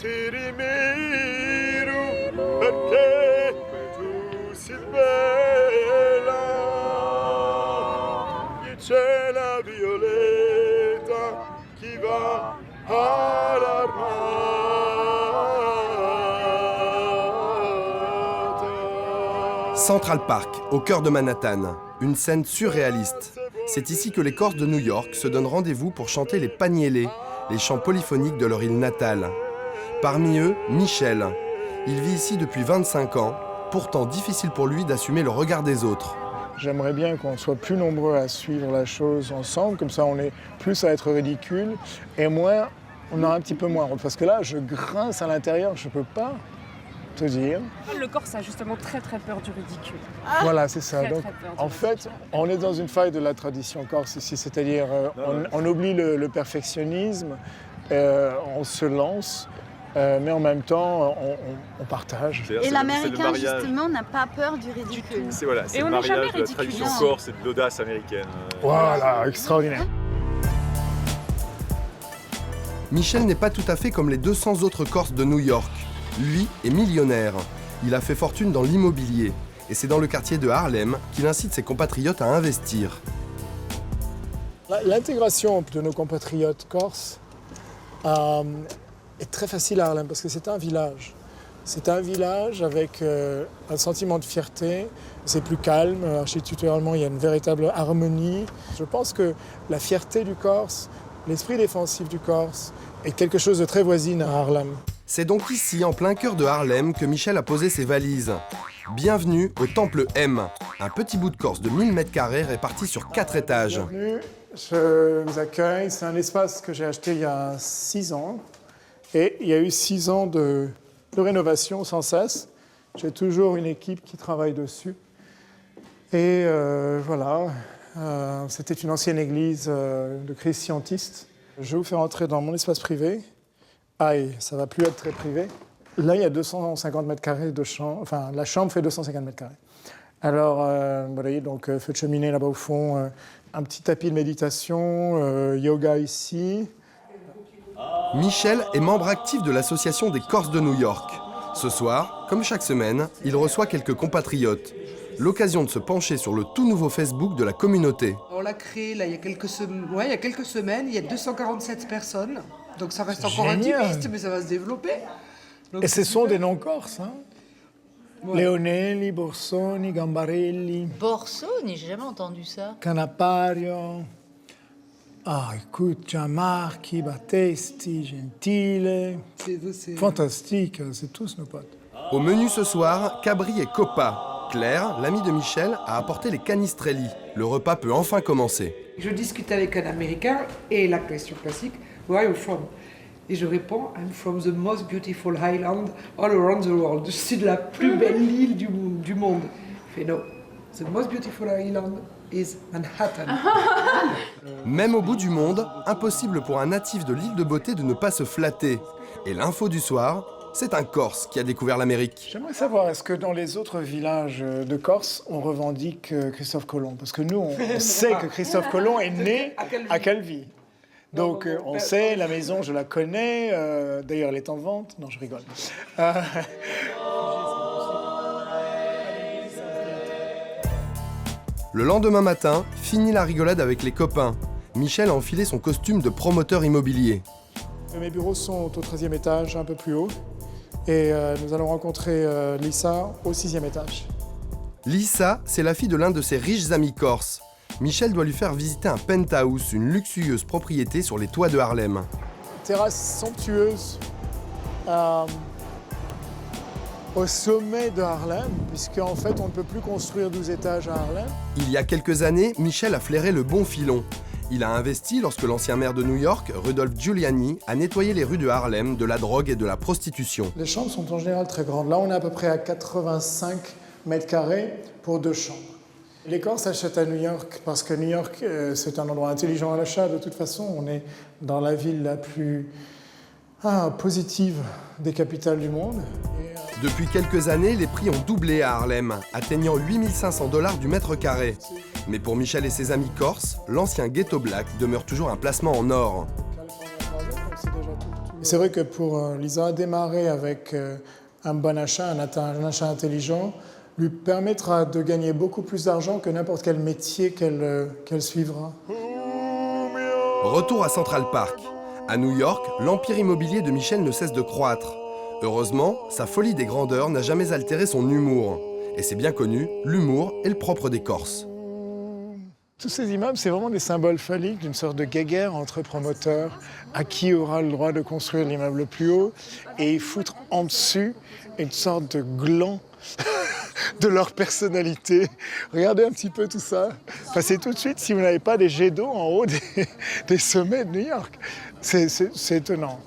ti rimiro perché tu sei bella. E c'è la violetta qui va all'armata. Central Park, au cœur de Manhattan, une scène surréaliste. C'est ici que les Corses de New York se donnent rendez-vous pour chanter les pagnélés, les chants polyphoniques de leur île natale. Parmi eux, Michel. Il vit ici depuis 25 ans, pourtant difficile pour lui d'assumer le regard des autres. J'aimerais bien qu'on soit plus nombreux à suivre la chose ensemble, comme ça on est plus à être ridicule, et moins, on a un petit peu moins honte. Parce que là, je grince à l'intérieur, je peux pas te dire. Le Corse a justement très peur du ridicule. Voilà, c'est ça. Donc, Très peur du en fait, on est dans une faille de la tradition corse ici, c'est-à-dire on oublie le perfectionnisme, on se lance, mais en même temps, on partage. Et l'Américain, justement, n'a pas peur du ridicule. C'est voilà, c'est Et le on n'est jamais mariage de la ridicule. tradition corse et de l'audace américaine. Voilà, extraordinaire. Michel n'est pas tout à fait comme les 200 autres Corses de New York. Lui est millionnaire. Il a fait fortune dans l'immobilier. Et c'est dans le quartier de Harlem qu'il incite ses compatriotes à investir. L'intégration de nos compatriotes corses est très facile à Harlem parce que c'est un village. C'est un village avec un sentiment de fierté. C'est plus calme. Architecturalement, il y a une véritable harmonie. Je pense que la fierté du Corse, l'esprit défensif du Corse est quelque chose de très voisine à Harlem. C'est donc ici, en plein cœur de Harlem, que Michel a posé ses valises. Bienvenue au Temple M, un petit bout de Corse de 1000 m² réparti sur 4 étages. Bienvenue, je vous accueille. C'est un espace que j'ai acheté il y a 6 ans. Et il y a eu 6 ans de rénovation sans cesse. J'ai toujours une équipe qui travaille dessus. Et voilà, c'était une ancienne église de crise scientiste. Je vais vous faire entrer dans mon espace privé. Aïe, ça va plus être très privé. Là, il y a 250 m² de chambre. Enfin, la chambre fait 250 m². Alors, vous voyez, donc, feu de cheminée là-bas au fond, un petit tapis de méditation, yoga ici. Michel est membre actif de l'association des Corses de New York. Ce soir, comme chaque semaine, il reçoit quelques compatriotes. L'occasion de se pencher sur le tout nouveau Facebook de la communauté. On l'a créé là, il y a quelques semaines, il y a 247 personnes. Donc ça reste encore intimiste, mais ça va se développer. Donc, et ce sont des noms corses, hein. Ouais. Leonelli, Borsoni, Gambarelli. Borsoni, j'ai jamais entendu ça. Canapario. Ah, écoute, Gianmarchi, Battesti, Gentile. C'est fantastique, c'est tous nos potes. Au menu ce soir, Cabri et Coppa. Claire, l'amie de Michel, a apporté les canistrelli. Le repas peut enfin commencer. Je discute avec un Américain et la question classique, where are you from? Et je réponds, I'm from the most beautiful island all around the world. Je suis de la plus belle île du monde. Il fait, no, the most beautiful island is Manhattan. Même au bout du monde, impossible pour un natif de l'île de Beauté de ne pas se flatter. Et l'info du soir, c'est un Corse qui a découvert l'Amérique. J'aimerais savoir, est-ce que dans les autres villages de Corse, on revendique Christophe Colomb? Parce que nous, on sait que Christophe Colomb est né à Calvi. Donc, on sait, la maison, je la connais. D'ailleurs, elle est en vente. Non, je rigole. Le lendemain matin, fini la rigolade avec les copains. Michel a enfilé son costume de promoteur immobilier. Mes bureaux sont au 13e étage, un peu plus haut. Et nous allons rencontrer Lisa au 6e étage. Lisa, c'est la fille de l'un de ses riches amis corses. Michel doit lui faire visiter un penthouse, une luxueuse propriété sur les toits de Harlem. Terrasse somptueuse au sommet de Harlem, puisqu'en fait, on ne peut plus construire 12 étages à Harlem. Il y a quelques années, Michel a flairé le bon filon. Il a investi lorsque l'ancien maire de New York, Rudolph Giuliani, a nettoyé les rues de Harlem de la drogue et de la prostitution. Les chambres sont en général très grandes. Là, on est à peu près à 85 m² pour 2 chambres. Les Corses achètent à New York parce que New York, c'est un endroit intelligent à l'achat. De toute façon, on est dans la ville la plus positive des capitales du monde. Depuis quelques années, les prix ont doublé à Harlem, atteignant 8 500 $ du mètre carré. Mais pour Michel et ses amis corses, l'ancien ghetto black demeure toujours un placement en or. C'est vrai que pour Lisa, démarrer avec un bon achat, un achat intelligent, lui permettra de gagner beaucoup plus d'argent que n'importe quel métier qu'elle suivra. Retour à Central Park. À New York, l'empire immobilier de Michel ne cesse de croître. Heureusement, sa folie des grandeurs n'a jamais altéré son humour. Et c'est bien connu, l'humour est le propre des Corses. Tous ces immeubles, c'est vraiment des symboles phalliques d'une sorte de guéguerre entre promoteurs, à qui aura le droit de construire l'immeuble le plus haut, et foutre en dessus une sorte de gland de leur personnalité. Regardez un petit peu tout ça. Passez tout de suite si vous n'avez pas des jets d'eau en haut des sommets de New York. C'est étonnant.